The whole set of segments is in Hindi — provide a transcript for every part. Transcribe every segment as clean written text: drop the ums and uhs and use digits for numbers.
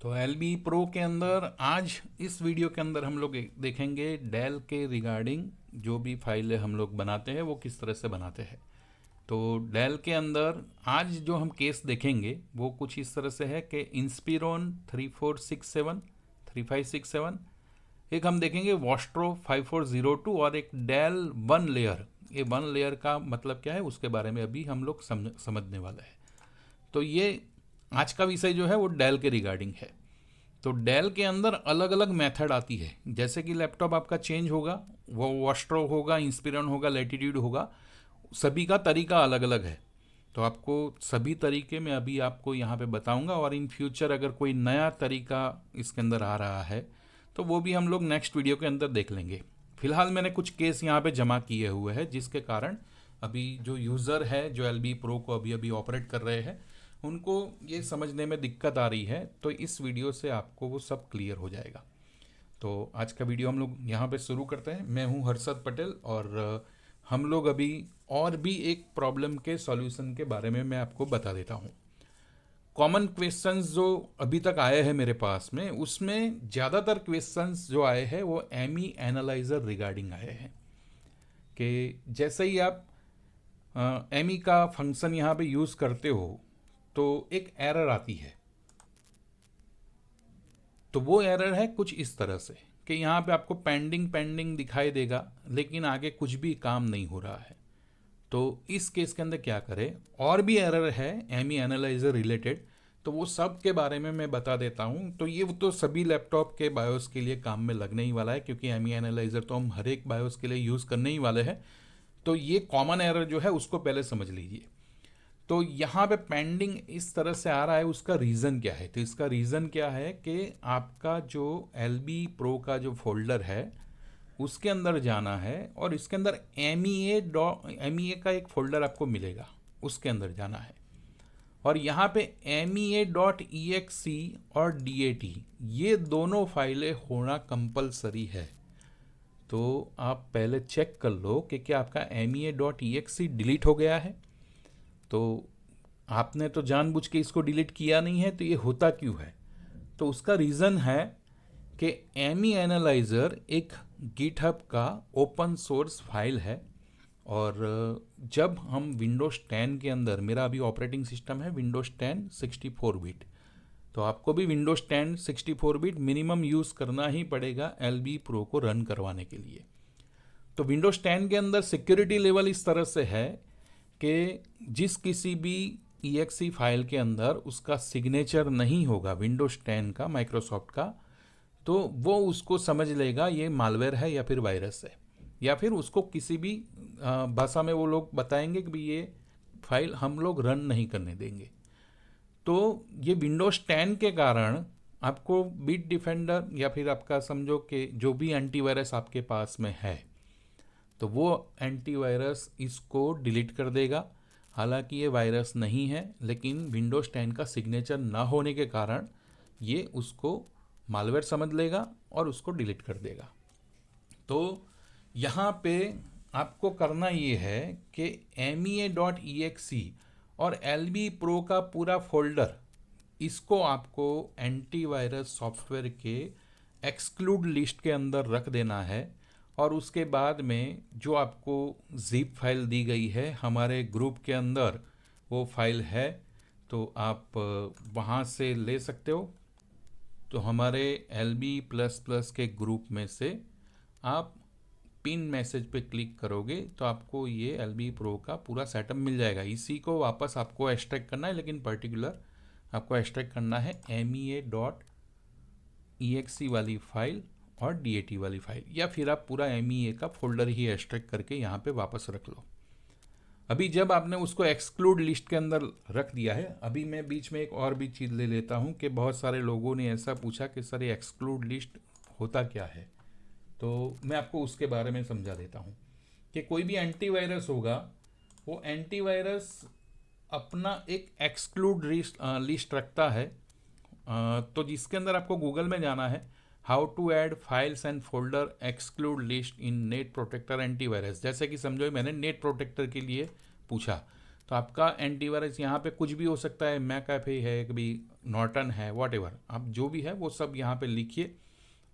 तो एल बी प्रो के अंदर आज इस वीडियो के अंदर हम लोग देखेंगे डेल के रिगार्डिंग जो भी फाइलें हम लोग बनाते हैं वो किस तरह से बनाते हैं। तो डेल के अंदर आज जो हम केस देखेंगे वो कुछ इस तरह से है कि इंस्पिरोन 3467 एक हम देखेंगे वॉस्ट्रो 5402 और एक डेल वन लेयर। ये वन लेयर का मतलब क्या है उसके बारे में अभी हम लोग समझने वाले हैं। तो ये आज का विषय जो है वो डेल के रिगार्डिंग है। तो डेल के अंदर अलग अलग मेथड आती है, जैसे कि लैपटॉप आपका चेंज होगा, वो वॉस्ट्रो होगा, इंस्पिरन होगा, लैटिट्यूड होगा, सभी का तरीका अलग अलग है। तो आपको सभी तरीके में अभी आपको यहाँ पे बताऊंगा, और इन फ्यूचर अगर कोई नया तरीका इसके अंदर आ रहा है तो वो भी हम लोग नेक्स्ट वीडियो के अंदर देख लेंगे। फिलहाल मैंने कुछ केस यहाँ पे जमा किए हुए हैं जिसके कारण अभी जो यूज़र है जो एल बी प्रो को अभी अभी ऑपरेट कर रहे हैं उनको ये समझने में दिक्कत आ रही है। तो इस वीडियो से आपको वो सब क्लियर हो जाएगा। तो आज का वीडियो हम लोग यहाँ पे शुरू करते हैं। मैं हूँ हर्षद पटेल और हम लोग अभी और भी एक प्रॉब्लम के सॉल्यूशन के बारे में मैं आपको बता देता हूँ। कॉमन क्वेश्चंस जो अभी तक आए हैं मेरे पास में, उसमें ज़्यादातर क्वेश्चंस जो आए हैं वो एमी एनालाइजर रिगार्डिंग आए हैं कि जैसे ही आप एमी का फंक्शन यहाँ पे यूज़ करते हो तो एक एरर आती है। तो वो एरर है कुछ इस तरह से कि यहाँ पे आपको पेंडिंग पेंडिंग दिखाई देगा लेकिन आगे कुछ भी काम नहीं हो रहा है। तो इस केस के अंदर क्या करें, और भी एरर है एमी एनालाइजर रिलेटेड, तो वो सब के बारे में मैं बता देता हूँ। तो ये तो सभी लैपटॉप के बायोस के लिए काम में लगने ही वाला है, क्योंकि एमी एनालाइजर तो हम हर एक बायोस के लिए यूज़ करने ही वाले हैं। तो ये कॉमन एरर जो है उसको पहले समझ लीजिए। तो यहाँ पे पेंडिंग इस तरह से आ रहा है, उसका रीज़न क्या है? तो इसका रीज़न क्या है कि आपका जो एल बी प्रो का जो फोल्डर है उसके अंदर जाना है और इसके अंदर एम ई ए का एक फोल्डर आपको मिलेगा, उसके अंदर जाना है। और यहाँ पे MEA.exe और DAT ये दोनों फाइलें होना कंपलसरी है। तो आप पहले चेक कर लो कि क्या आपका MEA.exe डिलीट हो गया है। तो आपने तो जानबूझ के इसको डिलीट किया नहीं है, तो ये होता क्यों है? तो उसका रीज़न है कि एमी एनालाइज़र एक गिटहब का ओपन सोर्स फाइल है। और जब हम विंडोज़ 10 के अंदर, मेरा अभी ऑपरेटिंग सिस्टम है विंडोज़ 10 64 बिट, तो आपको भी विंडोज़ 10 64 बिट मिनिमम यूज़ करना ही पड़ेगा एल बी प्रो को रन करवाने के लिए। तो विंडोज़ 10 के अंदर सिक्योरिटी लेवल इस तरह से है कि जिस किसी भी EXE फाइल के अंदर उसका सिग्नेचर नहीं होगा विंडोज़ 10 का, माइक्रोसॉफ्ट का, तो वो उसको समझ लेगा ये मालवेयर है या फिर वायरस है, या फिर उसको किसी भी भाषा में वो लोग बताएंगे कि भी ये फाइल हम लोग रन नहीं करने देंगे। तो ये विंडोज़ 10 के कारण आपको बिट डिफेंडर या फिर आपका समझो कि जो भी एंटीवायरस आपके पास में है तो वो एंटीवायरस इसको डिलीट कर देगा। हालांकि ये वायरस नहीं है, लेकिन विंडोज़ 10 का सिग्नेचर ना होने के कारण ये उसको मालवेयर समझ लेगा और उसको डिलीट कर देगा। तो यहाँ पे आपको करना ये है कि MEA.exe और एल बी प्रो का पूरा फोल्डर, इसको आपको एंटीवायरस सॉफ्टवेयर के एक्सक्लूड लिस्ट के अंदर रख देना है। और उसके बाद में जो आपको जिप फाइल दी गई है हमारे ग्रुप के अंदर, वो फाइल है, तो आप वहाँ से ले सकते हो। तो हमारे एल बी प्लस प्लस के ग्रुप में से आप पिन मैसेज पे क्लिक करोगे तो आपको ये एल बी प्रो का पूरा सेटअप मिल जाएगा। इसी को वापस आपको एक्सट्रैक्ट करना है, लेकिन पर्टिकुलर आपको एक्सट्रैक्ट करना है MEA.exe वाली फाइल और DAT वाली फाइल, या फिर आप पूरा MEA का फोल्डर ही एक्सट्रैक्ट करके यहाँ पे वापस रख लो। अभी जब आपने उसको एक्सक्लूड लिस्ट के अंदर रख दिया है, अभी मैं बीच में एक और भी चीज़ ले लेता हूँ कि बहुत सारे लोगों ने ऐसा पूछा कि सर ये एक्सक्लूड लिस्ट होता क्या है। तो मैं आपको उसके बारे में समझा देता हूँ कि कोई भी एंटीवायरस होगा, वो एंटीवायरस अपना एक एक्सक्लूड लिस्ट रखता है। तो जिसके अंदर आपको गूगल में जाना है, how to add files and folder exclude list in net protector antivirus. जैसे कि समझो मैंने नेट प्रोटेक्टर के लिए पूछा, तो आपका एंटीवायरस यहाँ पे कुछ भी हो सकता है, मैकअफे है, कभी नॉर्टन है, वॉटेवर आप जो भी है वो सब यहाँ पे लिखिए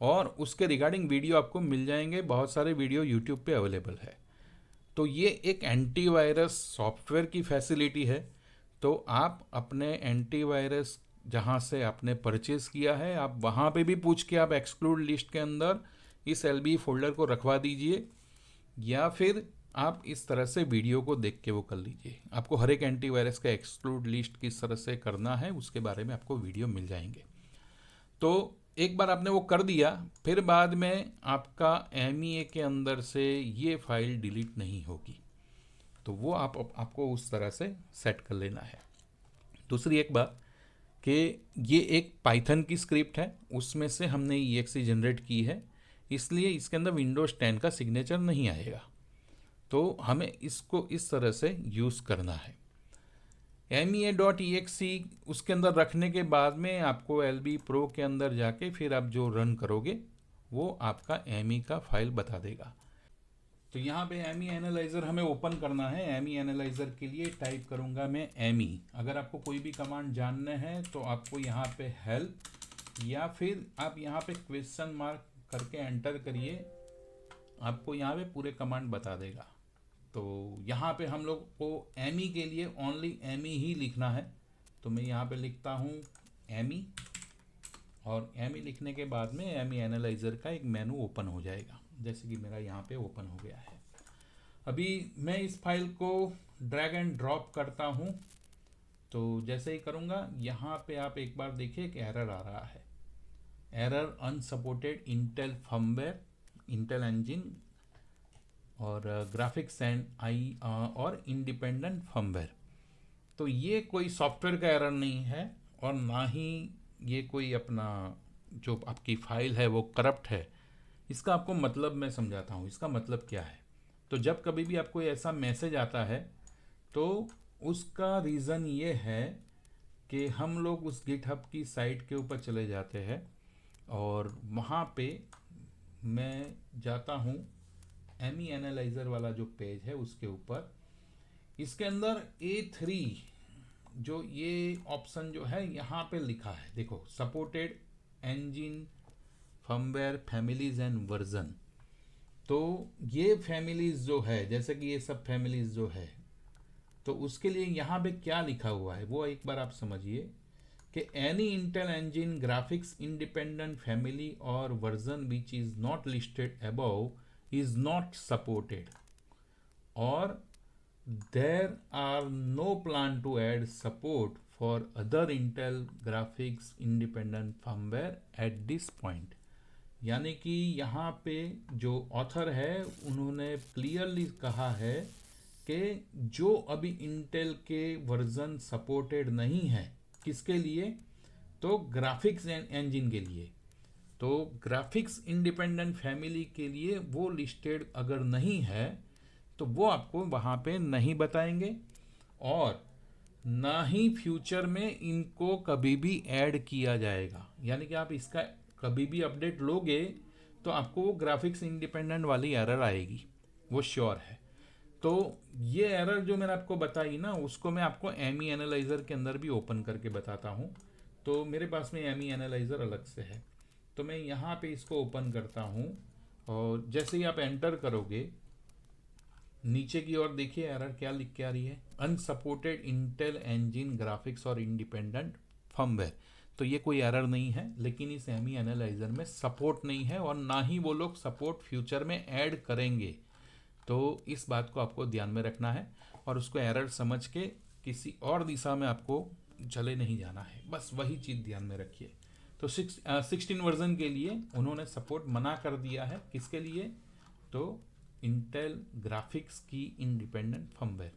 और उसके रिगार्डिंग वीडियो आपको मिल जाएंगे। बहुत सारे वीडियो यूट्यूब पे अवेलेबल है। तो ये एक एंटीवायरस सॉफ्टवेयर की फैसिलिटी है। तो आप अपने एंटीवायरस जहाँ से आपने परचेज़ किया है, आप वहाँ पे भी पूछ के आप एक्सक्लूड लिस्ट के अंदर इस एलबी फोल्डर को रखवा दीजिए, या फिर आप इस तरह से वीडियो को देख के वो कर लीजिए। आपको हर एक एंटीवायरस का एक्सक्लूड लिस्ट किस तरह से करना है उसके बारे में आपको वीडियो मिल जाएंगे। तो एक बार आपने वो कर दिया, फिर बाद में आपका MEA के अंदर से ये फाइल डिलीट नहीं होगी। तो वो आपको उस तरह से सेट कर लेना है। दूसरी एक बात कि ये एक पाइथन की स्क्रिप्ट है, उसमें से हमने EXE जनरेट की है, इसलिए इसके अंदर विंडोज़ 10 का सिग्नेचर नहीं आएगा। तो हमें इसको इस तरह से यूज़ करना है। MEA.exe उसके अंदर रखने के बाद में आपको LB Pro के अंदर जाके फिर आप जो रन करोगे वो आपका ME का फाइल बता देगा। तो यहाँ पे ME एनालाइज़र हमें ओपन करना है। ME एनालाइज़र के लिए टाइप करूँगा मैं ME। अगर आपको कोई भी कमांड जानना है तो आपको यहाँ पे हेल्प या फिर आप यहाँ पे क्वेश्चन मार्क करके एंटर करिए, आपको यहाँ पे पूरे कमांड बता देगा। तो यहाँ पे हम लोग को ME के लिए ओनली ME ही लिखना है। तो मैं यहाँ पे लिखता हूँ ME, और ME लिखने के बाद में ME एनालाइज़र का एक मेनू ओपन हो जाएगा, जैसे कि मेरा यहाँ पे ओपन हो गया है। अभी मैं इस फाइल को ड्रैग एंड ड्रॉप करता हूँ। तो जैसे ही करूँगा यहाँ पे आप एक बार देखिए एक एरर आ रहा है, error unsupported Intel firmware, Intel engine और ग्राफिक्स एंड और इंडिपेंडेंट फर्मवेयर। तो ये कोई सॉफ्टवेयर का एरर नहीं है और ना ही ये कोई अपना जो आपकी फाइल है वो करप्ट है। इसका आपको मतलब मैं समझाता हूँ, इसका मतलब क्या है। तो जब कभी भी आपको ऐसा मैसेज आता है तो उसका रीज़न ये है कि हम लोग उस गिटहब की साइट के ऊपर चले जाते हैं और वहाँ पे मैं जाता हूँ ME एनालाइज़र वाला जो पेज है उसके ऊपर। इसके अंदर A3 जो ये ऑप्शन जो है यहाँ पे लिखा है, देखो supported engine firmware families and version. तो ये फैमिलीज जो है, जैसे कि ये सब फैमिलीज जो है, तो उसके लिए यहाँ पे क्या लिखा हुआ है वो एक बार आप समझिए कि any Intel engine graphics independent family और version which is not listed above is not supported, or there are no plan to add support for other Intel graphics independent firmware at this point। यानी कि यहाँ पे जो ऑथर है उन्होंने क्लियरली कहा है कि जो अभी इंटेल के वर्जन सपोर्टेड नहीं है, किसके लिए, तो ग्राफिक्स इंजन के लिए। तो ग्राफिक्स इंडिपेंडेंट फैमिली के लिए वो लिस्टेड अगर नहीं है तो वो आपको वहाँ पे नहीं बताएंगे, और ना ही फ्यूचर में इनको कभी भी ऐड किया जाएगा। यानी कि आप इसका कभी भी अपडेट लोगे तो आपको वो ग्राफिक्स इंडिपेंडेंट वाली एरर आएगी, वो श्योर है। तो ये एरर जो मैंने आपको बताई ना, उसको मैं आपको ME एनालाइज़र के अंदर भी ओपन करके बताता हूँ। तो मेरे पास में ME एनालाइज़र अलग से है, तो मैं यहाँ पे इसको ओपन करता हूँ और जैसे ही आप एंटर करोगे नीचे की ओर देखिए एरर क्या लिख के आ रही है, अनसपोर्टेड इंटेल इंजन ग्राफिक्स और इंडिपेंडेंट फर्मवेयर। तो ये कोई एरर नहीं है, लेकिन इस ME एनालाइज़र में सपोर्ट नहीं है और ना ही वो लोग सपोर्ट फ्यूचर में ऐड करेंगे। तो इस बात को आपको ध्यान में रखना है और उसको एरर समझ के किसी और दिशा में आपको चले नहीं जाना है, बस वही चीज़ ध्यान में रखिए। तो 16 वर्जन के लिए उन्होंने सपोर्ट मना कर दिया है, किसके लिए, तो इंटेल ग्राफिक्स की इंडिपेंडेंट फर्मवेयर,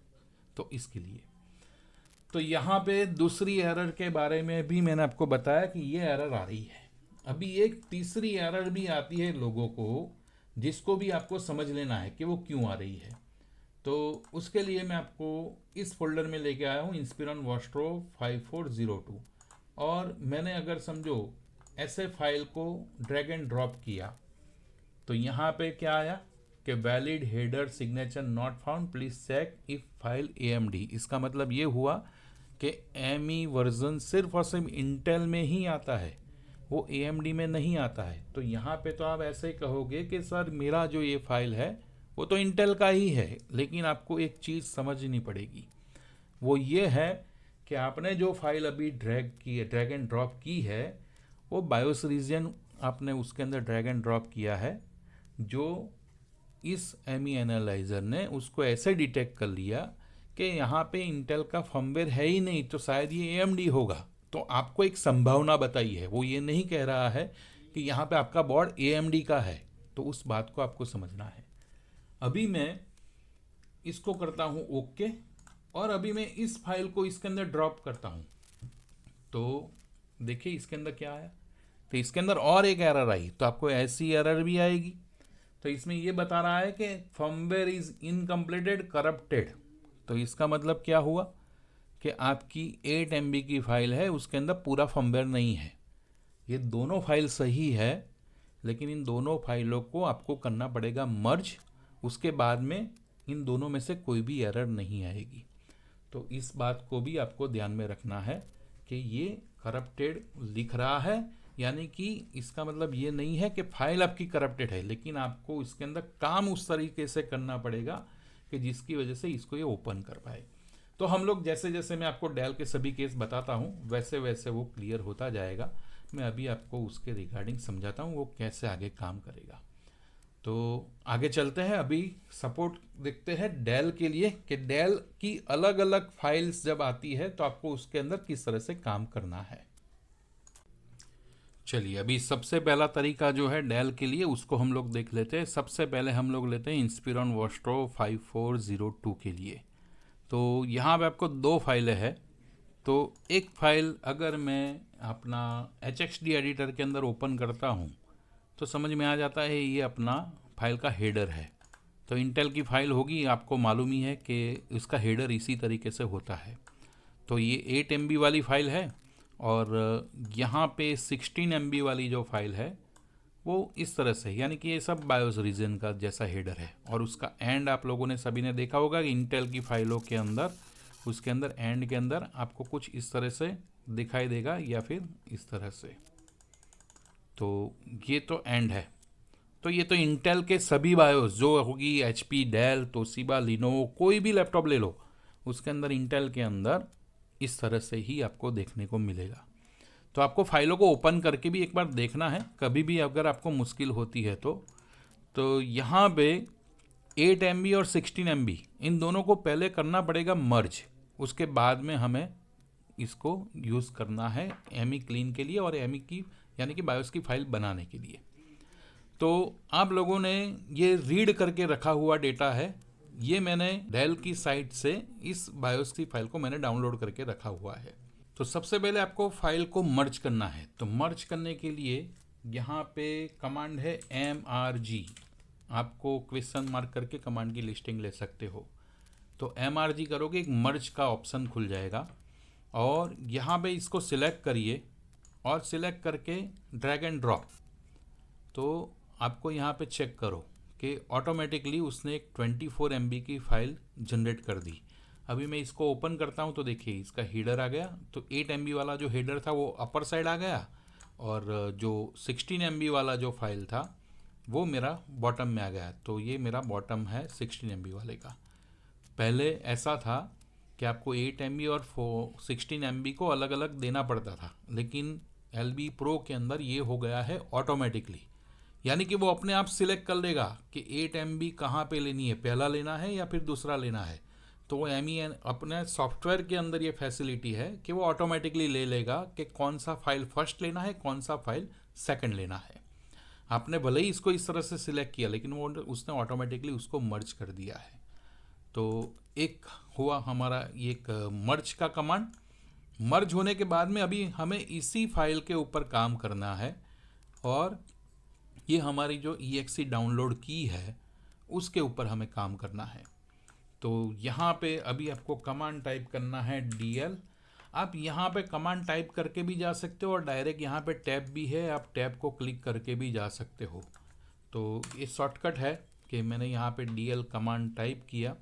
तो इसके लिए। तो यहाँ पे दूसरी एरर के बारे में भी मैंने आपको बताया कि ये एरर आ रही है। अभी एक तीसरी एरर भी आती है लोगों को, जिसको भी आपको समझ लेना है कि वो क्यों आ रही है। तो उसके लिए मैं आपको इस फोल्डर में लेके आया हूँ इंस्पिरॉन वॉस्ट्रो 5402, और मैंने अगर समझो ऐसे फाइल को ड्रैग एंड ड्रॉप किया तो यहाँ पे क्या आया कि कि valid header signature not found, please check if file AMD। इसका मतलब ये हुआ कि ME वर्जन सिर्फ और सिर्फ इंटेल में ही आता है, वो AMD में नहीं आता है। तो यहाँ पे तो आप ऐसे ही कहोगे कि सर मेरा जो ये फाइल है वो तो इंटेल का ही है, लेकिन आपको एक चीज़ समझनी पड़ेगी, वो ये है कि आपने जो फाइल अभी ड्रैग एंड ड्रॉप की है, वो बायोस रीजन आपने उसके अंदर ड्रैग एंड ड्रॉप किया है, जो इस ME एनालाइजर ने उसको ऐसे डिटेक्ट कर लिया कि यहाँ पे इंटेल का फर्मवेयर है ही नहीं, तो शायद ये AMD होगा। तो आपको एक संभावना बताई है, वो ये नहीं कह रहा है कि यहाँ पे आपका बोर्ड AMD का है। तो उस बात को आपको समझना है। अभी मैं इसको करता हूँ ओके, और अभी मैं इस फाइल को इसके अंदर ड्रॉप करता हूँ। तो देखिए इसके अंदर क्या आया, तो इसके अंदर और एक एरर आई, तो आपको ऐसी एरर भी आएगी। तो इसमें ये बता रहा है कि फर्मवेयर इज इनकम्प्लीटेड करप्टेड। तो इसका मतलब क्या हुआ कि आपकी 8 MB की फाइल है, उसके अंदर पूरा फर्मवेयर नहीं है। ये दोनों फाइल सही है, लेकिन इन दोनों फाइलों को आपको करना पड़ेगा मर्ज, उसके बाद में इन दोनों में से कोई भी एरर नहीं आएगी। तो इस बात को भी आपको ध्यान में रखना है कि ये करप्टेड लिख रहा है, यानी कि इसका मतलब ये नहीं है कि फाइल आपकी करप्टेड है, लेकिन आपको इसके अंदर काम उस तरीके से करना पड़ेगा कि जिसकी वजह से इसको ये ओपन कर पाए। तो हम लोग जैसे जैसे मैं आपको डेल के सभी केस बताता हूँ, वैसे वैसे वो क्लियर होता जाएगा। मैं अभी आपको उसके रिगार्डिंग समझाता हूँ वो कैसे आगे काम करेगा। तो आगे चलते हैं, अभी सपोर्ट देखते हैं डेल के लिए कि डेल की अलग अलग फाइल्स जब आती है तो आपको उसके अंदर किस तरह से काम करना है। चलिए अभी सबसे पहला तरीका जो है डेल के लिए, उसको हम लोग देख लेते हैं। सबसे पहले हम लोग लेते हैं इंस्पिरॉन वोस्ट्रो 5402 के लिए। तो यहाँ पे आपको दो फाइलें हैं। तो एक फाइल अगर मैं अपना HXD एडिटर के अंदर ओपन करता हूँ तो समझ में आ जाता है ये अपना फाइल का हेडर है। तो इंटेल की फाइल होगी, आपको मालूम ही है कि इसका हेडर इसी तरीके से होता है। तो ये 8 MB वाली फाइल है, और यहाँ पे 16 MB वाली जो फाइल है वो इस तरह से, यानी कि ये सब बायोस रीजन का जैसा हेडर है। और उसका एंड आप लोगों ने सभी ने देखा होगा कि इंटेल की फाइलों के अंदर, उसके अंदर एंड के अंदर आपको कुछ इस तरह से दिखाई देगा, या फिर इस तरह से। तो ये तो एंड है। तो ये तो इंटेल के सभी बायोस जो होगी, HP, डेल, तोशिबा, लिनोवो, कोई भी लैपटॉप ले लो, उसके अंदर इंटेल के अंदर इस तरह से ही आपको देखने को मिलेगा। तो आपको फाइलों को ओपन करके भी एक बार देखना है, कभी भी अगर आपको मुश्किल होती है तो यहाँ पे 8 MB और 16 MB इन दोनों को पहले करना पड़ेगा मर्ज, उसके बाद में हमें इसको यूज़ करना है ME क्लीन के लिए और ME की यानी कि बायोस की फाइल बनाने के लिए। तो आप लोगों ने ये रीड करके रखा हुआ डेटा है, ये मैंने डेल की साइट से इस बायोस की फाइल को मैंने डाउनलोड करके रखा हुआ है। तो सबसे पहले आपको फाइल को मर्ज करना है। तो मर्ज करने के लिए यहाँ पे कमांड है MRG, आपको क्वेश्चन मार्क करके कमांड की लिस्टिंग ले सकते हो। तो MRG करोगे, एक मर्ज का ऑप्शन खुल जाएगा, और यहाँ पे इसको सिलेक्ट करिए और सिलेक्ट करके ड्रैग एंड ड्रॉप। तो आपको यहाँ पे चेक करो कि ऑटोमेटिकली उसने एक 24 MB की फाइल जनरेट कर दी। अभी मैं इसको ओपन करता हूँ तो देखिए इसका हेडर आ गया। तो 8 MB वाला जो हेडर था वो अपर साइड आ गया, और जो 16 MB वाला जो फाइल था वो मेरा बॉटम में आ गया। तो ये मेरा बॉटम है 16 MB वाले का। पहले ऐसा था कि आपको 8 MB और 16 MB को अलग अलग देना पड़ता था, लेकिन LB Pro के अंदर ये हो गया है ऑटोमेटिकली, यानी कि वो अपने आप सिलेक्ट कर लेगा कि 8 MB कहाँ पे लेनी है, पहला लेना है या फिर दूसरा लेना है। तो वो MEN अपने सॉफ्टवेयर के अंदर ये फैसिलिटी है कि वो ऑटोमेटिकली ले लेगा कि कौन सा फाइल फर्स्ट लेना है, कौन सा फाइल सेकंड लेना है। आपने भले ही इसको इस तरह से सिलेक्ट किया, लेकिन वो उसने ऑटोमेटिकली उसको मर्ज कर दिया है। तो एक हुआ हमारा एक मर्ज का कमांड। मर्ज होने के बाद में अभी हमें इसी फाइल के ऊपर काम करना है, और ये हमारी जो EXE डाउनलोड की है उसके ऊपर हमें काम करना है। तो यहाँ पे अभी आपको कमांड टाइप करना है DL। आप यहाँ पे कमांड टाइप करके भी जा सकते हो, और डायरेक्ट यहाँ पे टैब भी है, आप टैब को क्लिक करके भी जा सकते हो। तो ये शॉर्टकट है कि मैंने यहाँ पे DL कमांड टाइप किया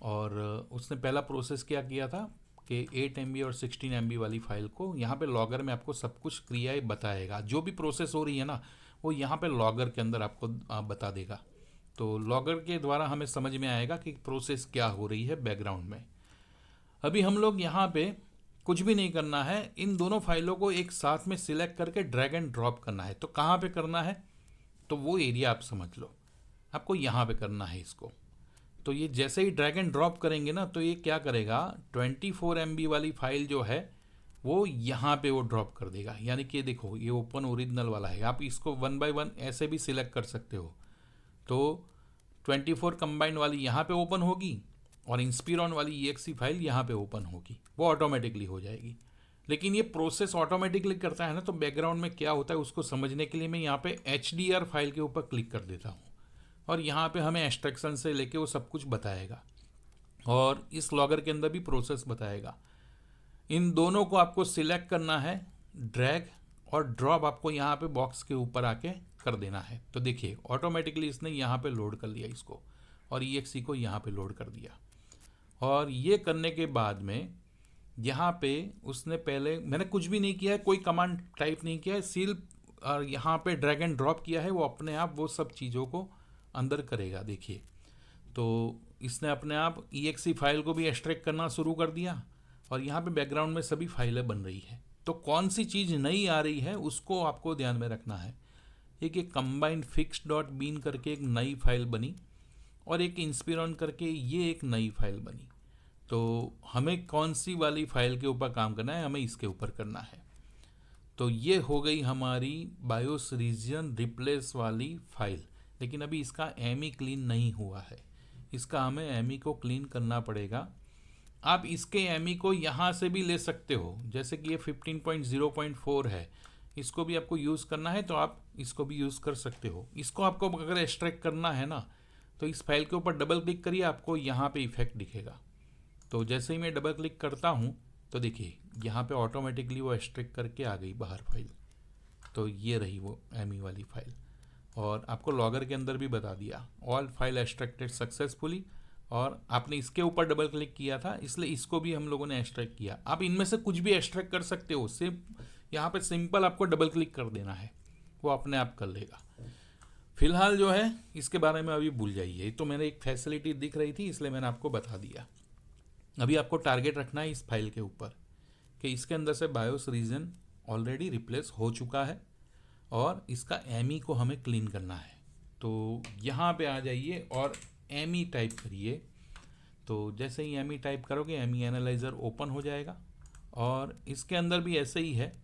और उसने पहला प्रोसेस क्या किया था कि 8 MB और 16 MB वाली फाइल को यहाँ पे लॉगर में आपको सब कुछ क्रियाएं बताएगा, जो भी प्रोसेस हो रही है ना वो यहाँ पे लॉगर के अंदर आपको बता देगा। तो लॉगर के द्वारा हमें समझ में आएगा कि प्रोसेस क्या हो रही है बैकग्राउंड में। अभी हम लोग यहाँ पे कुछ भी नहीं करना है, इन दोनों फाइलों को एक साथ में सिलेक्ट करके ड्रैग एंड ड्रॉप करना है। तो कहाँ पे करना है, तो वो एरिया आप समझ लो, आपको यहाँ पे करना है इसको। तो ये जैसे ही ड्रैग एंड ड्रॉप करेंगे ना तो ये क्या करेगा, 24 MB वाली फाइल जो है वो यहाँ पे वो ड्रॉप कर देगा। यानी कि देखो ये ओपन ओरिजिनल वाला है, आप इसको 1 बाय 1 ऐसे भी सिलेक्ट कर सकते हो। तो 24 कंबाइंड वाली यहाँ पे ओपन होगी और इंस्पिरॉन वाली EXE फाइल यहाँ पे ओपन होगी, वो ऑटोमेटिकली हो जाएगी। लेकिन ये प्रोसेस ऑटोमेटिकली करता है ना, तो बैकग्राउंड में क्या होता है उसको समझने के लिए मैं यहाँ पे HDR फाइल के ऊपर क्लिक कर देता हूँ और यहाँ पे हमें एक्सट्रैक्शन से लेके वो सब कुछ बताएगा और इस लॉगर के अंदर भी प्रोसेस बताएगा। इन दोनों को आपको सिलेक्ट करना है, ड्रैग और ड्रॉप आपको यहाँ पे बॉक्स के ऊपर आके कर देना है। तो देखिए ऑटोमेटिकली इसने यहाँ पे लोड कर लिया इसको और EXE को यहाँ पे लोड कर दिया। और ये करने के बाद में यहाँ पे उसने पहले, मैंने कुछ भी नहीं किया है, कोई कमांड टाइप नहीं किया है, सिर्फ और यहाँ पे ड्रैग एंड ड्रॉप किया है, वो अपने आप वो सब चीज़ों को अंदर करेगा। देखिए तो इसने अपने आप EXE फाइल को भी एक्सट्रैक्ट करना शुरू कर दिया और यहाँ पे बैकग्राउंड में सभी फाइलें बन रही है। तो कौन सी चीज़ नई आ रही है उसको आपको ध्यान में रखना है। एक कंबाइंड फिक्स डॉट बीन करके एक नई फाइल बनी और एक इंस्पिरॉन करके ये एक नई फाइल बनी। तो हमें कौन सी वाली फाइल के ऊपर काम करना है, हमें इसके ऊपर करना है। तो ये हो गई हमारी बायोस रीजन रिप्लेस वाली फाइल। लेकिन अभी इसका एमी क्लीन नहीं हुआ है, इसका हमें एमी को क्लीन करना पड़ेगा। आप इसके एमी को यहाँ से भी ले सकते हो, जैसे कि ये 15.0.4 है, इसको भी आपको यूज़ करना है तो आप इसको भी यूज़ कर सकते हो। इसको आपको अगर एक्सट्रैक्ट करना है ना तो इस फाइल के ऊपर डबल क्लिक करिए, आपको यहाँ पे इफेक्ट दिखेगा। तो जैसे ही मैं डबल क्लिक करता हूँ तो देखिए यहाँ पे ऑटोमेटिकली वो एक्सट्रैक्ट करके आ गई बाहर फाइल। तो ये रही वो एमी वाली फाइल और आपको लॉगर के अंदर भी बता दिया ऑल फाइल एक्सट्रैक्टेड सक्सेसफुली, और आपने इसके ऊपर डबल क्लिक किया था इसलिए इसको भी हम लोगों ने एक्सट्रैक्ट किया। आप इनमें से कुछ भी एक्सट्रैक्ट कर सकते हो, सिर्फ यहाँ पे सिंपल आपको डबल क्लिक कर देना है, वो अपने आप कर लेगा। फिलहाल जो है इसके बारे में अभी भूल जाइए, तो मैंने एक फैसिलिटी दिख रही थी इसलिए मैंने आपको बता दिया। अभी आपको टारगेट रखना है इस फाइल के ऊपर कि इसके अंदर से बायोस रीजन ऑलरेडी रिप्लेस हो चुका है और इसका एमी को हमें क्लीन करना है। तो यहाँ पे आ जाइए और एमी टाइप करिए। तो जैसे ही एमी टाइप करोगे एमी एनालाइज़र ओपन हो जाएगा और इसके अंदर भी ऐसे ही है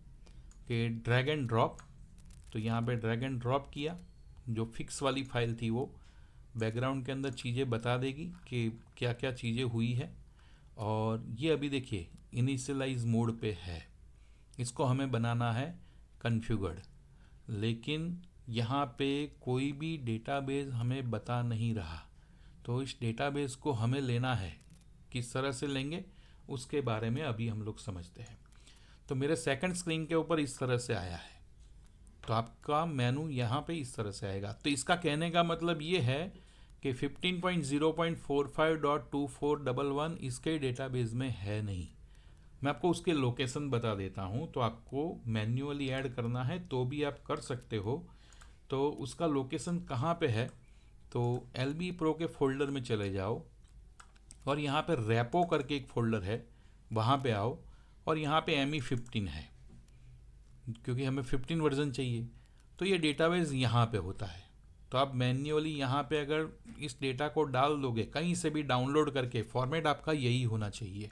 कि ड्रैग एंड ड्रॉप। तो यहाँ पे ड्रैग एंड ड्रॉप किया, जो फिक्स वाली फाइल थी वो बैकग्राउंड के अंदर चीज़ें बता देगी कि क्या क्या चीज़ें हुई है। और ये अभी देखिए इनिशियलाइज मोड पे है, इसको हमें बनाना है कॉन्फ़िगर्ड, लेकिन यहाँ पे कोई भी डेटाबेस हमें बता नहीं रहा। तो इस डेटाबेस को हमें लेना है, किस तरह से लेंगे उसके बारे में अभी हम लोग समझते हैं। तो मेरे सेकंड स्क्रीन के ऊपर इस तरह से आया है, तो आपका मेनू यहाँ पे इस तरह से आएगा। तो इसका कहने का मतलब ये है कि 15.0.45.2411 इसके डेटाबेस में है नहीं। मैं आपको उसके लोकेशन बता देता हूँ, तो आपको मैन्युअली ऐड करना है तो भी आप कर सकते हो। तो उसका लोकेशन कहाँ पे है, तो LB Pro के फोल्डर में चले जाओ और यहाँ पे रेपो करके एक फ़ोल्डर है, वहाँ पे आओ और यहाँ पे ME15 है, क्योंकि हमें 15 वर्जन चाहिए। तो ये डेटाबेस यहाँ पे होता है। तो आप मैन्युअली यहाँ पे अगर इस डेटा को डाल दोगे कहीं से भी डाउनलोड करके, फॉर्मेट आपका यही होना चाहिए।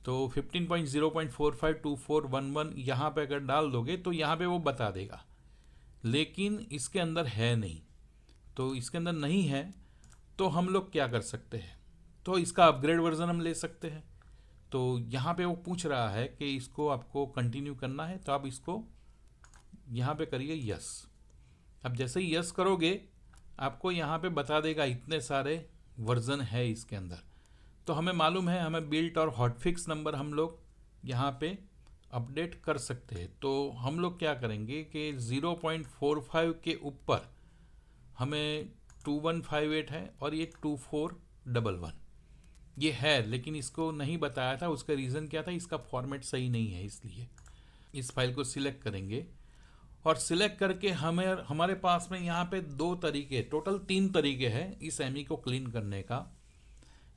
तो 15.0.452411 यहाँ पे अगर डाल दोगे तो यहाँ पे वो बता देगा, लेकिन इसके अंदर है नहीं। तो इसके अंदर नहीं है तो हम लोग क्या कर सकते हैं, तो इसका अपग्रेड वर्जन हम ले सकते हैं। तो यहाँ पे वो पूछ रहा है कि इसको आपको कंटिन्यू करना है, तो आप इसको यहाँ पे करिए यस। अब जैसे ही यस करोगे आपको यहाँ पे बता देगा इतने सारे वर्जन है इसके अंदर। तो हमें मालूम है हमें बिल्ट और हॉटफिक्स नंबर हम लोग यहाँ पे अपडेट कर सकते हैं। तो हम लोग क्या करेंगे कि 0.45 के ऊपर हमें 2158 है और ये 2411 ये है, लेकिन इसको नहीं बताया था। उसका रीज़न क्या था, इसका फॉर्मेट सही नहीं है, इसलिए इस फाइल को सिलेक्ट करेंगे। और सिलेक्ट करके हमें हमारे पास में यहाँ पे दो तरीके, टोटल 3 तरीके हैं इस एमी को क्लीन करने का।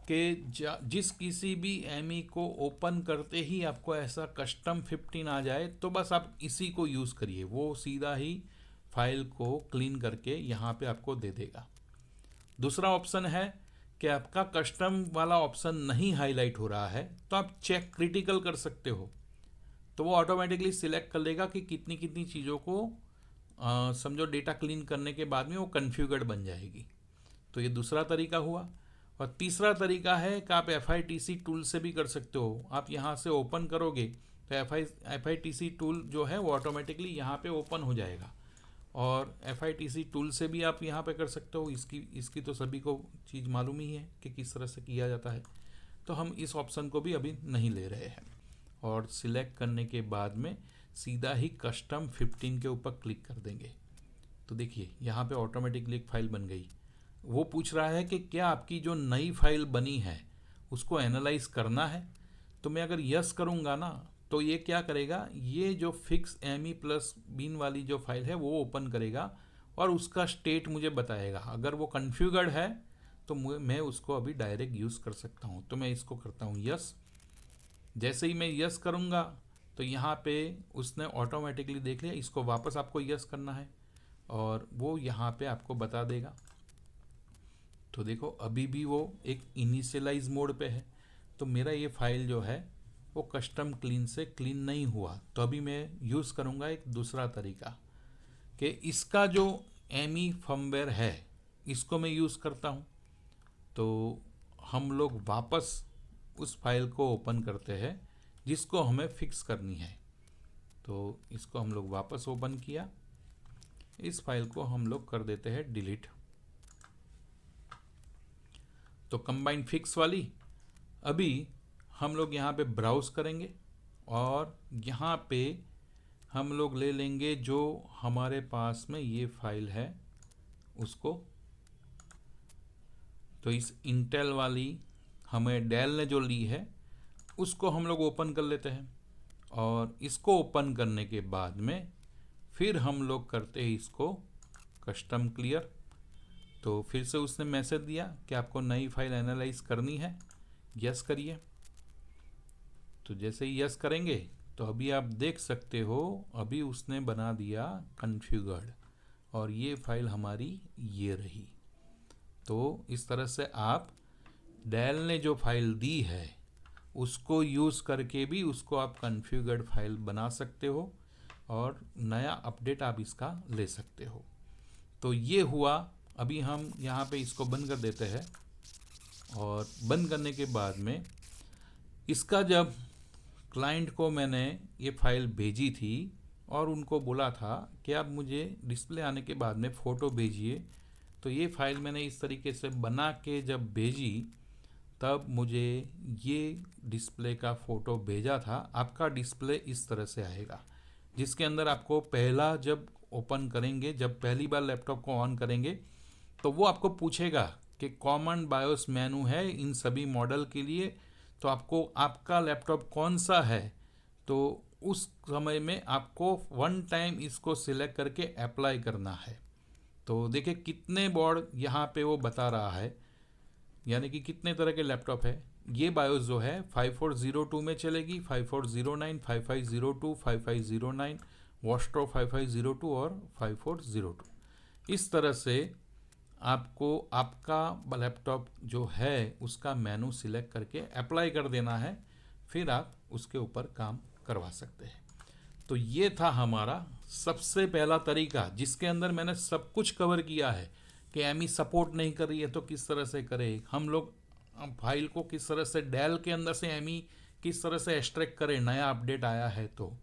कि जिस किसी भी एमी को ओपन करते ही आपको ऐसा कस्टम 15 आ जाए तो बस आप इसी को यूज़ करिए, वो सीधा ही फाइल को क्लीन करके यहाँ पे आपको दे देगा। दूसरा ऑप्शन है कि आपका कस्टम वाला ऑप्शन नहीं हाईलाइट हो रहा है तो आप चेक क्रिटिकल कर सकते हो, तो वो ऑटोमेटिकली सिलेक्ट कर लेगा कि कितनी कितनी चीज़ों को समझो डेटा क्लीन करने के बाद में वो कन्फ्यूगर्ड बन जाएगी। तो ये दूसरा तरीका हुआ। और तीसरा तरीका है कि आप FITC टूल से भी कर सकते हो। आप यहाँ से ओपन करोगे तो FITC टूल जो है वो ऑटोमेटिकली यहाँ पे ओपन हो जाएगा। और FITC टूल से भी आप यहाँ पे कर सकते हो। इसकी तो सभी को चीज़ मालूम ही है कि किस तरह से किया जाता है। तो हम इस ऑप्शन को भी अभी नहीं ले रहे हैं। और सिलेक्ट करने के बाद में सीधा ही कस्टम 15 के ऊपर क्लिक कर देंगे। तो देखिए यहाँ पे ऑटोमेटिकली एक फ़ाइल बन गई। वो पूछ रहा है कि क्या आपकी जो नई फाइल बनी है उसको एनालाइज करना है। तो मैं अगर यस करूँगा ना तो ये क्या करेगा, ये जो फिक्स एमी प्लस बीन वाली जो फाइल है वो ओपन करेगा और उसका स्टेट मुझे बताएगा। अगर वो कन्फ्यूगर्ड है तो मैं उसको अभी डायरेक्ट यूज़ कर सकता हूँ। तो मैं इसको करता हूँ यस। जैसे ही मैं यस करूँगा तो यहाँ पे उसने ऑटोमेटिकली देख लिया। इसको वापस आपको यस करना है और वो यहाँ पे आपको बता देगा। तो देखो अभी भी वो एक इनिशियलाइज मोड पे है। तो मेरा ये फाइल जो है वो कस्टम क्लीन से क्लीन नहीं हुआ। तो अभी मैं यूज़ करूँगा एक दूसरा तरीका कि इसका जो एमी फर्मवेयर है इसको मैं यूज़ करता हूँ। तो हम लोग वापस उस फाइल को ओपन करते हैं जिसको हमें फिक्स करनी है। तो इसको हम लोग वापस ओपन किया, इस फाइल को हम लोग कर देते हैं डिलीट। तो कंबाइन फिक्स वाली अभी हम लोग यहाँ पे ब्राउज़ करेंगे और यहाँ पे हम लोग ले लेंगे जो हमारे पास में ये फाइल है उसको। तो इस इंटेल वाली हमें डेल ने जो ली है उसको हम लोग ओपन कर लेते हैं। और इसको ओपन करने के बाद में फिर हम लोग करते हैं इसको कस्टम क्लियर। तो फिर से उसने मैसेज दिया कि आपको नई फाइल एनालाइज करनी है, यस करिए। तो जैसे ही यस करेंगे तो अभी आप देख सकते हो अभी उसने बना दिया कन्फ्यूगर्ड और ये फाइल हमारी ये रही। तो इस तरह से आप डेल ने जो फाइल दी है उसको यूज़ करके भी उसको आप कन्फ्यूगर्ड फाइल बना सकते हो और नया अपडेट आप इसका ले सकते हो। तो ये हुआ। अभी हम यहाँ पे इसको बंद कर देते हैं और बंद करने के बाद में इसका जब क्लाइंट को मैंने ये फाइल भेजी थी और उनको बोला था कि आप मुझे डिस्प्ले आने के बाद में फ़ोटो भेजिए, तो ये फाइल मैंने इस तरीके से बना के जब भेजी तब मुझे ये डिस्प्ले का फ़ोटो भेजा था। आपका डिस्प्ले इस तरह से आएगा जिसके अंदर आपको पहला जब ओपन करेंगे, जब पहली बार लैपटॉप को ऑन करेंगे तो वो आपको पूछेगा कि कॉमन बायोस मेनू है इन सभी मॉडल के लिए, तो आपको आपका लैपटॉप कौन सा है। तो उस समय में आपको वन टाइम इसको सिलेक्ट करके अप्लाई करना है। तो देखिए कितने बोर्ड यहाँ पे वो बता रहा है, यानी कि कितने तरह के लैपटॉप है। ये बायोस जो है 5402 में चलेगी, 5409, 5502, 5509, वॉस्ट्रो 5502 और 5402। इस तरह से आपको आपका लैपटॉप जो है उसका मेनू सिलेक्ट करके अप्लाई कर देना है, फिर आप उसके ऊपर काम करवा सकते हैं। तो ये था हमारा सबसे पहला तरीका जिसके अंदर मैंने सब कुछ कवर किया है कि एमी सपोर्ट नहीं कर रही है तो किस तरह से करें, हम लोग फाइल को किस तरह से डेल के अंदर से एमी किस तरह से एक्सट्रैक्ट करें, नया अपडेट आया है तो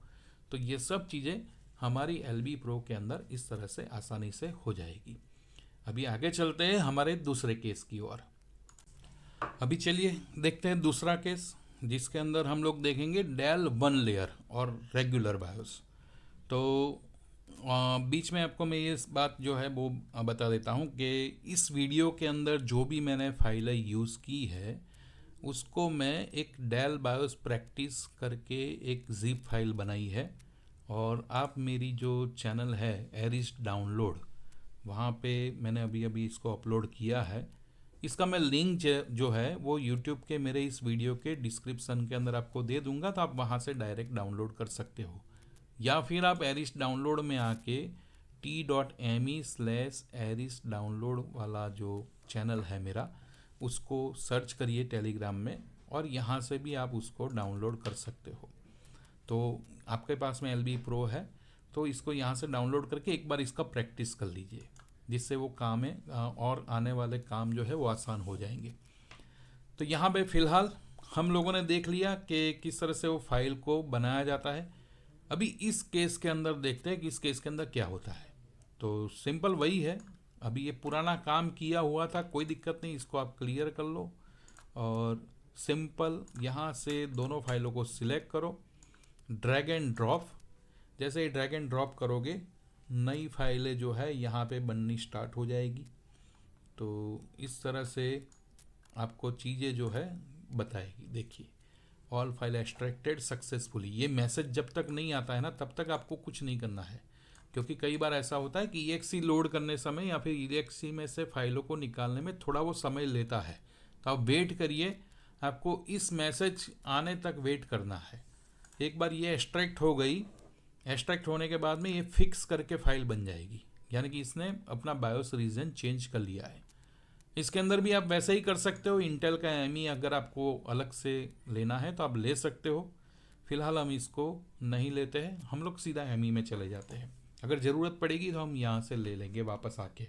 ये सब चीज़ें हमारी LB Pro के अंदर इस तरह से आसानी से हो जाएगी। अभी आगे चलते हैं हमारे दूसरे केस की ओर। अभी चलिए देखते हैं दूसरा केस जिसके अंदर हम लोग देखेंगे डेल 1 लेयर और रेगुलर बायोस। तो बीच में आपको मैं ये बात जो है वो बता देता हूँ कि इस वीडियो के अंदर जो भी मैंने फाइलें यूज़ की है उसको मैं एक डेल बायोस प्रैक्टिस करके एक जिप फाइल बनाई है। और आप मेरी जो चैनल है एरिस डाउनलोड, वहाँ पे मैंने अभी अभी इसको अपलोड किया है। इसका मैं लिंक जो है वो यूट्यूब के मेरे इस वीडियो के डिस्क्रिप्शन के अंदर आपको दे दूंगा, तो आप वहाँ से डायरेक्ट डाउनलोड कर सकते हो। या फिर आप एरिस डाउनलोड में आके t.me/एरिस डाउनलोड वाला जो चैनल है मेरा, उसको सर्च करिए टेलीग्राम में, और यहाँ से भी आप उसको डाउनलोड कर सकते हो। तो आपके पास में एल बी प्रो है तो इसको यहाँ से डाउनलोड करके एक बार इसका प्रैक्टिस कर लीजिए, जिससे वो काम है और आने वाले काम जो है वो आसान हो जाएंगे। तो यहाँ पे फ़िलहाल हम लोगों ने देख लिया कि किस तरह से वो फाइल को बनाया जाता है। अभी इस केस के अंदर देखते हैं कि इस केस के अंदर क्या होता है। तो सिंपल वही है, अभी ये पुराना काम किया हुआ था, कोई दिक्कत नहीं, इसको आप क्लियर कर लो और सिंपल यहाँ से दोनों फाइलों को सिलेक्ट करो, ड्रैग एंड ड्रॉप। जैसे ही ड्रैग एंड ड्रॉप करोगे नई फाइलें जो है यहाँ पे बननी स्टार्ट हो जाएगी। तो इस तरह से आपको चीज़ें जो है बताएगी। देखिए, ऑल फाइल एक्सट्रैक्टेड सक्सेसफुली, ये मैसेज जब तक नहीं आता है ना तब तक आपको कुछ नहीं करना है, क्योंकि कई बार ऐसा होता है कि EXE लोड करने समय या फिर EXE में से फाइलों को निकालने में थोड़ा वो समय लेता है। तो आप वेट करिए, आपको इस मैसेज आने तक वेट करना है। एक बार ये एक्सट्रैक्ट हो गई, एक्सट्रैक्ट होने के बाद में ये फिक्स करके फाइल बन जाएगी, यानी कि इसने अपना बायोस रीजन चेंज कर लिया है। इसके अंदर भी आप वैसे ही कर सकते हो, इंटेल का एमी अगर आपको अलग से लेना है तो आप ले सकते हो। फिलहाल हम इसको नहीं लेते हैं, हम लोग सीधा एमी में चले जाते हैं। अगर ज़रूरत पड़ेगी तो हम यहाँ से ले लेंगे वापस आके।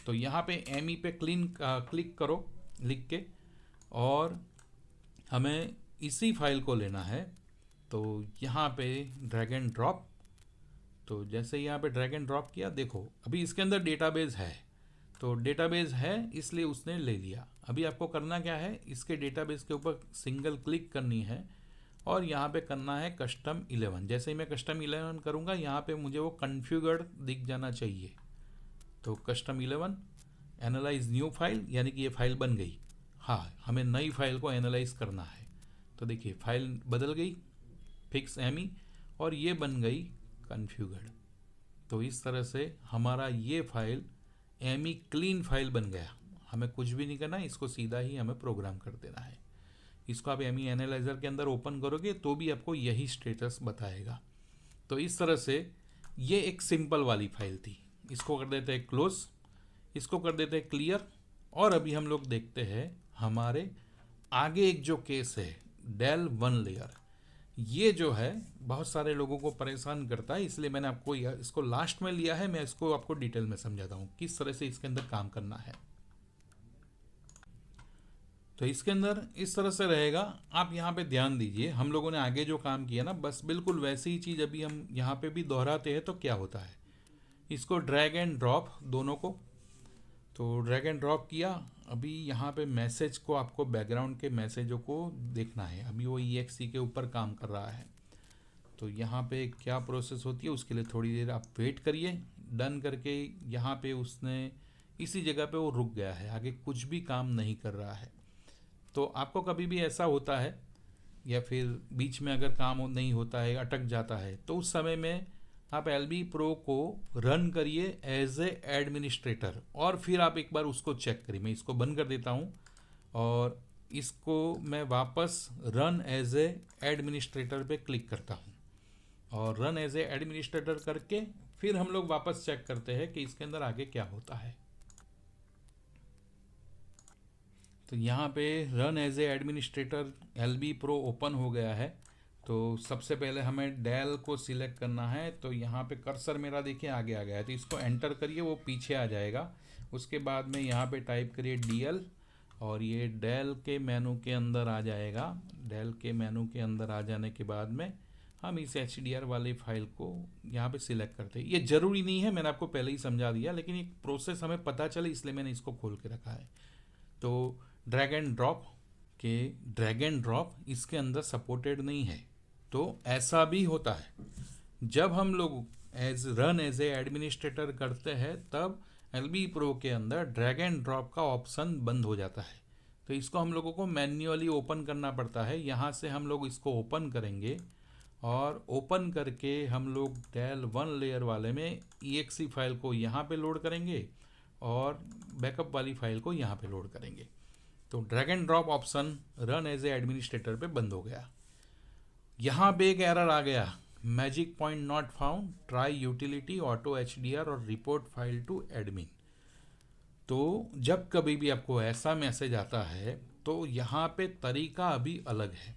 तो यहाँ पे एमी पे क्लिक करो लिख के, और हमें इसी फाइल को लेना है। तो यहाँ पे ड्रैग एंड ड्रॉप, तो जैसे यहाँ पे ड्रैग एंड ड्रॉप किया, देखो अभी इसके अंदर डेटाबेस है, तो डेटाबेस है इसलिए उसने ले लिया। अभी आपको करना क्या है, इसके डेटाबेस के ऊपर सिंगल क्लिक करनी है और यहाँ पे करना है कस्टम 11। जैसे ही मैं कस्टम 11 करूँगा यहाँ पे मुझे वो कन्फ्यूगर्ड दिख जाना चाहिए। तो कस्टम 11 एनालाइज न्यू फाइल, यानी कि ये फाइल बन गई। हाँ, हमें नई फाइल को एनालाइज करना है। तो देखिए फाइल बदल गई, फिक्स एमी, और ये बन गई कन्फ्यूगर्ड। तो इस तरह से हमारा ये फाइल एमी क्लीन फाइल बन गया। हमें कुछ भी नहीं करना, इसको सीधा ही हमें प्रोग्राम कर देना है। इसको आप एमी एनालाइजर के अंदर ओपन करोगे तो भी आपको यही स्टेटस बताएगा। तो इस तरह से ये एक सिंपल वाली फाइल थी। इसको कर देते हैं क्लोज, इसको कर देते हैं क्लियर। और अभी हम लोग देखते हैं हमारे आगे एक जो केस है डेल वन लेयर, ये जो है बहुत सारे लोगों को परेशान करता है, इसलिए मैंने आपको इसको लास्ट में लिया है। मैं इसको आपको डिटेल में समझाता हूँ किस तरह से इसके अंदर काम करना है। तो इसके अंदर इस तरह से रहेगा, आप यहाँ पे ध्यान दीजिए, हम लोगों ने आगे जो काम किया ना बस बिल्कुल वैसी ही चीज़ अभी हम यहाँ पे भी दोहराते हैं। तो क्या होता है, इसको ड्रैग एंड ड्रॉप दोनों को, तो ड्रैग एंड ड्रॉप किया। अभी यहाँ पे मैसेज को आपको बैकग्राउंड के मैसेजों को देखना है, अभी वो EXE के ऊपर काम कर रहा है। तो यहाँ पे क्या प्रोसेस होती है उसके लिए थोड़ी देर आप वेट करिए। डन करके यहाँ पे उसने इसी जगह पे वो रुक गया है, आगे कुछ भी काम नहीं कर रहा है। तो आपको कभी भी ऐसा होता है या फिर बीच में अगर काम नहीं होता है, अटक जाता है, तो उस समय में आप एलबी प्रो को रन करिए एज ए एडमिनिस्ट्रेटर, और फिर आप एक बार उसको चेक करिए। मैं इसको बंद कर देता हूँ और इसको मैं वापस रन एज ए एडमिनिस्ट्रेटर पे क्लिक करता हूँ, और रन एज ए एडमिनिस्ट्रेटर करके फिर हम लोग वापस चेक करते हैं कि इसके अंदर आगे क्या होता है। तो यहाँ पे run as a administrator LB pro open हो गया है। तो सबसे पहले हमें डेल को सिलेक्ट करना है। तो यहाँ पे कर्सर मेरा देखिए आगे आ गया है, तो इसको एंटर करिए, वो पीछे आ जाएगा। उसके बाद में यहाँ पे टाइप करिए DL, और ये डेल के मेनू के अंदर आ जाएगा। डेल के मेनू के अंदर आ जाने के बाद में हम इस HDR वाली फाइल को यहाँ पे सिलेक्ट करते हैं। ये ज़रूरी नहीं है, मैंने आपको पहले ही समझा दिया, लेकिन एक प्रोसेस हमें पता चले इसलिए मैंने इसको खोल के रखा है। तो ड्रैग एंड ड्रॉप इसके अंदर सपोर्टेड नहीं है। तो ऐसा भी होता है, जब हम लोग रन एज ए एडमिनिस्ट्रेटर करते हैं तब एलबी प्रो के अंदर ड्रैग एंड ड्रॉप का ऑप्शन बंद हो जाता है। तो इसको हम लोगों को मैन्युअली ओपन करना पड़ता है। यहाँ से हम लोग इसको ओपन करेंगे और ओपन करके हम लोग डेल 1 लेयर वाले में EXE फाइल को यहाँ पे लोड करेंगे और बैकअप वाली फाइल को यहाँ पे लोड करेंगे। तो drag and drop option run as a administrator पे बंद हो गया। यहाँ पे एक एरर आ गया, magic point not found, try utility auto HDR और रिपोर्ट फाइल टू एडमिन। तो जब कभी भी आपको ऐसा मैसेज आता है तो यहाँ पे तरीका अभी अलग है।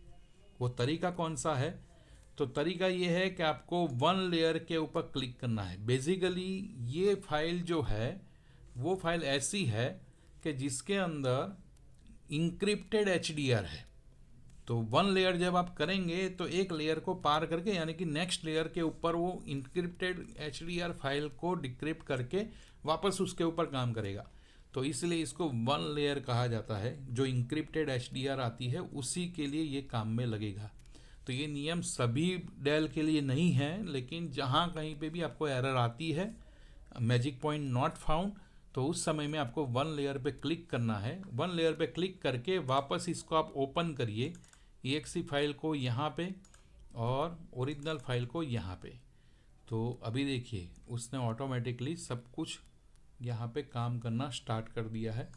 वो तरीका कौन सा है? तो तरीका ये है कि आपको 1 लेयर के ऊपर क्लिक करना है। बेसिकली ये फाइल जो है वो फाइल ऐसी है कि जिसके अंदर इंक्रिप्टेड HDR है। तो 1 लेयर जब आप करेंगे तो एक लेयर को पार करके यानी कि नेक्स्ट लेयर के ऊपर वो इंक्रिप्टेड HDR फाइल को डिक्रिप्ट करके वापस उसके ऊपर काम करेगा। तो इसलिए इसको 1 लेयर कहा जाता है। जो इंक्रिप्टेड HDR आती है उसी के लिए ये काम में लगेगा। तो ये नियम सभी डेल के लिए नहीं है, लेकिन जहाँ कहीं पे भी आपको एरर आती है मैजिक पॉइंट नॉट फाउंड, तो उस समय में आपको 1 लेयर पे क्लिक करना है। 1 लेयर पे क्लिक करके वापस इसको आप ओपन करिए, EXE फाइल को यहाँ पे और ओरिजिनल फाइल को यहाँ पे। तो अभी देखिए उसने ऑटोमेटिकली सब कुछ यहाँ पे काम करना स्टार्ट कर दिया है,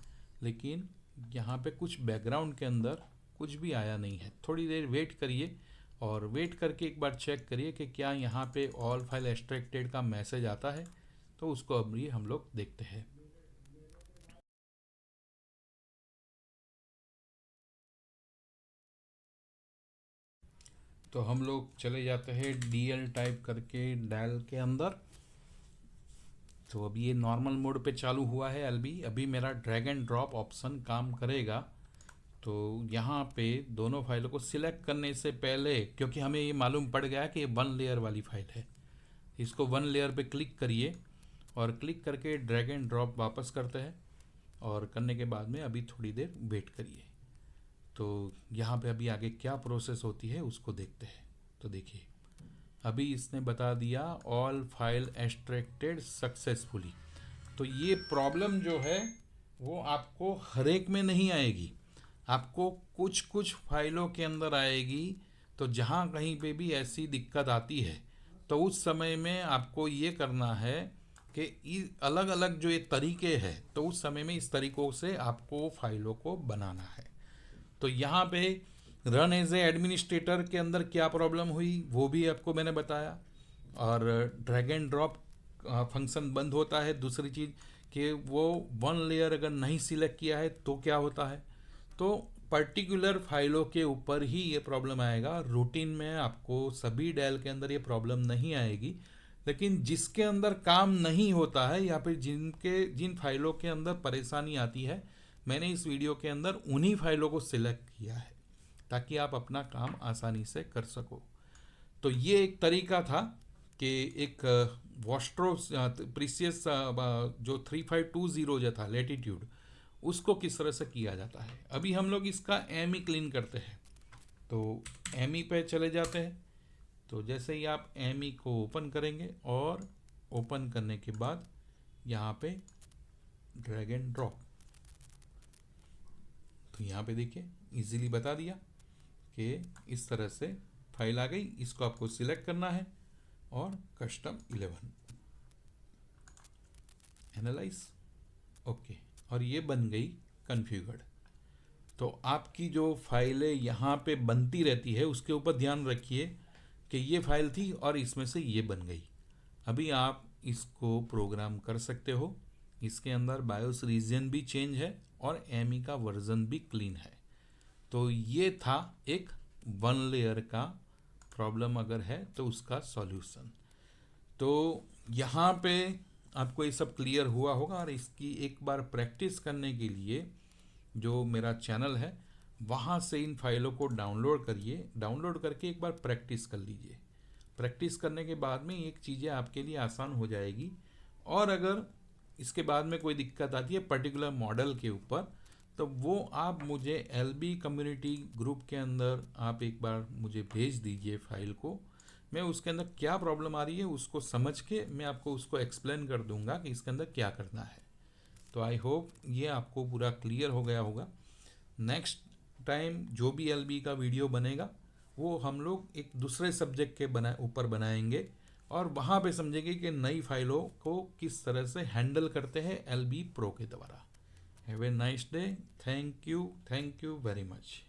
लेकिन यहाँ पे कुछ बैकग्राउंड के अंदर कुछ भी आया नहीं है। थोड़ी देर वेट करिए और वेट करके एक बार चेक करिए कि क्या यहाँ पे ऑल फाइल एक्सट्रैक्टेड का मैसेज आता है। तो उसको अभी हम लोग देखते हैं। तो हम लोग चले जाते हैं DL टाइप करके डायल के अंदर। तो अभी ये नॉर्मल मोड पे चालू हुआ है LB। अभी मेरा ड्रैग एंड ड्रॉप ऑप्शन काम करेगा। तो यहाँ पे दोनों फाइलों को सिलेक्ट करने से पहले, क्योंकि हमें ये मालूम पड़ गया कि ये 1 लेयर वाली फाइल है, इसको 1 लेयर पे क्लिक करिए और क्लिक करके ड्रैग एंड ड्रॉप वापस करते हैं। और करने के बाद में अभी थोड़ी देर वेट करिए। तो यहाँ पे अभी आगे क्या प्रोसेस होती है उसको देखते हैं। तो देखिए अभी इसने बता दिया ऑल फाइल एक्सट्रैक्टेड सक्सेसफुली। तो ये प्रॉब्लम जो है वो आपको हर एक में नहीं आएगी, आपको कुछ कुछ फाइलों के अंदर आएगी। तो जहाँ कहीं पे भी ऐसी दिक्कत आती है तो उस समय में आपको ये करना है कि अलग अलग जो ये तरीके हैं, तो उस समय में इस तरीक़ों से आपको फाइलों को बनाना है। तो यहाँ पे रन एज ए एडमिनिस्ट्रेटर के अंदर क्या प्रॉब्लम हुई वो भी आपको मैंने बताया। और ड्रैग एंड ड्रॉप फंक्शन बंद होता है। दूसरी चीज़ कि वो 1 लेयर अगर नहीं सिलेक्ट किया है तो क्या होता है। तो पर्टिकुलर फाइलों के ऊपर ही ये प्रॉब्लम आएगा। रूटीन में आपको सभी डेल के अंदर ये प्रॉब्लम नहीं आएगी, लेकिन जिसके अंदर काम नहीं होता है या फिर जिन फाइलों के अंदर परेशानी आती है, मैंने इस वीडियो के अंदर उन्हीं फाइलों को सिलेक्ट किया है ताकि आप अपना काम आसानी से कर सको। तो ये एक तरीका था कि एक वॉस्ट्रो प्रीसियस जो 3520 जो था लेटीट्यूड, उसको किस तरह से किया जाता है। अभी हम लोग इसका एमी क्लीन करते हैं। तो एमी पे चले जाते हैं। तो जैसे ही आप एमी को ओपन करेंगे और ओपन करने के बाद यहाँ पे ड्रैग एंड ड्रॉप, तो यहाँ पे देखिए इजीली बता दिया कि इस तरह से फाइल आ गई। इसको आपको सिलेक्ट करना है और कस्टम 11 एनालाइज, ओके, और ये बन गई कॉन्फ़िगर्ड। तो आपकी जो फाइलें यहाँ पे बनती रहती है उसके ऊपर ध्यान रखिए कि ये फाइल थी और इसमें से ये बन गई। अभी आप इसको प्रोग्राम कर सकते हो। इसके अंदर बायोस रीजन भी चेंज है और एमी का वर्जन भी क्लीन है। तो ये था एक 1 लेयर का प्रॉब्लम अगर है तो उसका सॉल्यूशन। तो यहाँ पे आपको ये सब क्लियर हुआ होगा। और इसकी एक बार प्रैक्टिस करने के लिए जो मेरा चैनल है वहाँ से इन फाइलों को डाउनलोड करिए। डाउनलोड करके एक बार प्रैक्टिस कर लीजिए। प्रैक्टिस करने के बाद में एक चीज़ें आपके लिए आसान हो जाएगी। और अगर इसके बाद में कोई दिक्कत आती है पर्टिकुलर मॉडल के ऊपर, तो वो आप मुझे LB कम्युनिटी ग्रुप के अंदर आप एक बार मुझे भेज दीजिए फाइल को, मैं उसके अंदर क्या प्रॉब्लम आ रही है उसको समझ के मैं आपको उसको एक्सप्लेन कर दूंगा कि इसके अंदर क्या करना है। तो आई होप ये आपको पूरा क्लियर हो गया होगा। नेक्स्ट टाइम जो भी एलबी का वीडियो बनेगा वो हम लोग एक दूसरे सब्जेक्ट के ऊपर बनाएंगे और वहाँ पे समझेंगे कि नई फाइलों को किस तरह से हैंडल करते हैं एलबी प्रो के द्वारा। Have a nice day. Thank you very much.